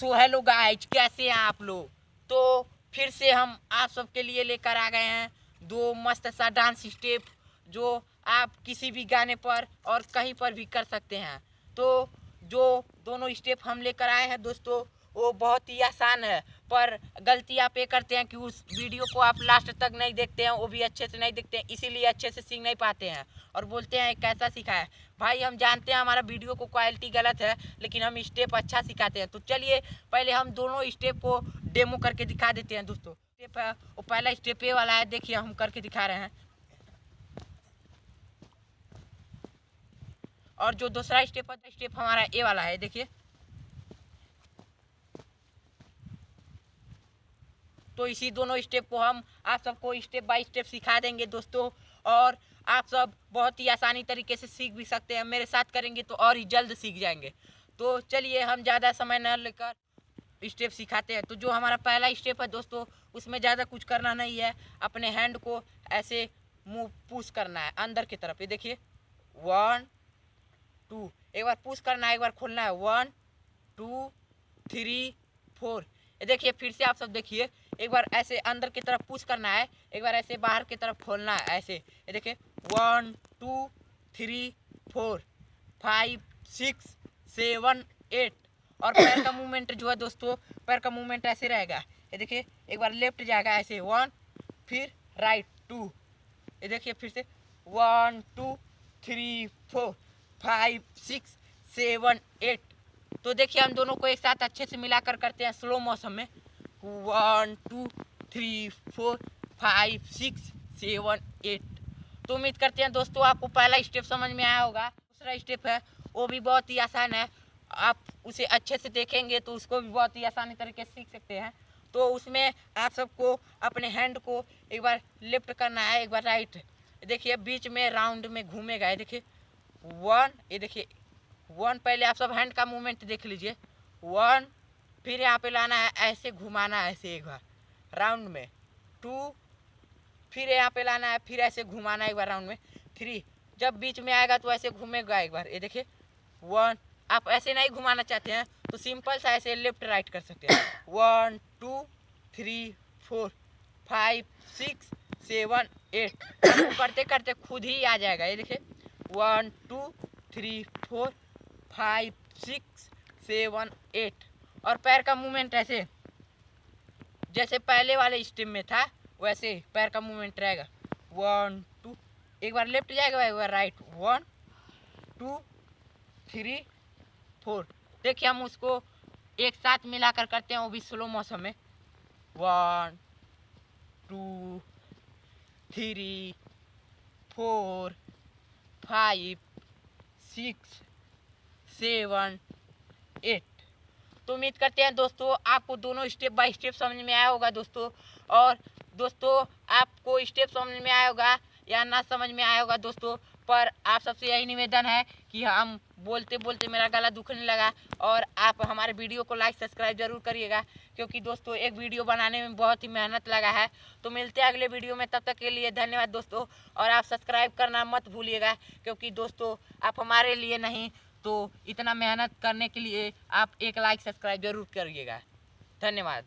So hello guys, कैसे हैं आप लोग। तो फिर से हम आप सबके लिए लेकर आ गए हैं दो मस्त सा डांस स्टेप जो आप किसी भी गाने पर और कहीं पर भी कर सकते हैं। तो जो दोनों स्टेप हम लेकर आए हैं दोस्तों, वो बहुत ही आसान है, पर गलती आप ये करते हैं कि उस वीडियो को आप लास्ट तक नहीं देखते हैं, वो भी अच्छे से नहीं देखते हैं, इसीलिए अच्छे से सीख नहीं पाते हैं और बोलते हैं कैसा सीखा है। भाई हम जानते हैं हमारा वीडियो को क्वालिटी गलत है, लेकिन हम स्टेप अच्छा सिखाते हैं। तो चलिए पहले हम दोनों स्टेप को डेमो करके दिखा देते हैं दोस्तों। स्टेप है वो पहला स्टेप ए वाला है, देखिए हम करके दिखा रहे हैं। और जो दूसरा स्टेप है, स्टेप हमारा ए वाला है, देखिए। तो इसी दोनों स्टेप को हम आप सबको स्टेप बाय स्टेप सिखा देंगे दोस्तों, और आप सब बहुत ही आसानी तरीके से सीख भी सकते हैं। मेरे साथ करेंगे तो और ही जल्द सीख जाएंगे। तो चलिए हम ज़्यादा समय न लेकर स्टेप सिखाते हैं। तो जो हमारा पहला स्टेप है दोस्तों, उसमें ज़्यादा कुछ करना नहीं है, अपने हैंड को ऐसे मुँह पुश करना है अंदर की तरफ। ये देखिए 1 2, एक बार पुश करना है, एक बार खोलना है 1 2 3 4। ये देखिए फिर से आप सब देखिए, एक बार ऐसे अंदर की तरफ पुश करना है, एक बार ऐसे बाहर की तरफ खोलना है ऐसे। ये देखिए 1 2 3 4 5 6 7 8। और पैर का मूवमेंट जो है दोस्तों, पैर का मूवमेंट ऐसे रहेगा। ये देखिए एक बार लेफ्ट जाएगा ऐसे 1, फिर राइट 2। ये देखिए फिर से 1 2 3 4 5 6 7 8। तो देखिए हम दोनों को एक साथ अच्छे से मिलाकर करते हैं स्लो मोशन में। 1 2 3 4 5 6 7 8। तो उम्मीद करते हैं दोस्तों आपको पहला स्टेप समझ में आया होगा। दूसरा स्टेप है वो भी बहुत ही आसान है, आप उसे अच्छे से देखेंगे तो उसको भी बहुत ही आसानी तरीके से सीख सकते हैं। तो उसमें आप सबको अपने हैंड को एक बार लेफ्ट करना है, एक बार राइट। देखिए बीच में राउंड में घूमेगा। ये देखिए 1, ये देखिए 1, पहले आप सब हैंड का मूवमेंट देख लीजिए 1, फिर यहाँ पे लाना है ऐसे घुमाना है ऐसे एक बार राउंड में 2, फिर यहाँ पे लाना है, फिर ऐसे घुमाना है एक बार राउंड में 3। जब बीच में आएगा तो ऐसे घूमेगा एक बार। ये देखिए 1। आप ऐसे नहीं घुमाना चाहते हैं तो सिंपल सा ऐसे लेफ्ट राइट कर सकते हैं 1 2 3 4 5 6 7 8। आपको करते करते खुद ही आ जाएगा। ये देखिए 1 2 3 4 5 6 7 8। और पैर का मूवमेंट ऐसे जैसे पहले वाले स्टेप में था वैसे पैर का मूवमेंट रहेगा 1 2। एक बार लेफ्ट जाएगा, एक बार राइट 1 2 3 4। देखिए हम उसको एक साथ मिलाकर करते हैं, वो भी स्लो मोशन में 1 2 3 4 5 6 7 8। तो उम्मीद करते हैं दोस्तों आपको दोनों स्टेप बाय स्टेप समझ में आया होगा दोस्तों। और दोस्तों आपको स्टेप समझ में आया होगा या ना समझ में आया होगा दोस्तों, पर आप सबसे यही निवेदन है कि हम बोलते बोलते मेरा गला दुखने लगा, और आप हमारे वीडियो को लाइक सब्सक्राइब जरूर करिएगा, क्योंकि दोस्तों एक वीडियो बनाने में बहुत ही मेहनत लगा है। तो मिलते हैं अगले वीडियो में, तब तक के लिए धन्यवाद दोस्तों। और आप सब्सक्राइब करना मत भूलिएगा, क्योंकि दोस्तों आप हमारे लिए नहीं तो इतना मेहनत करने के लिए आप एक लाइक सब्सक्राइब जरूर करिएगा। धन्यवाद।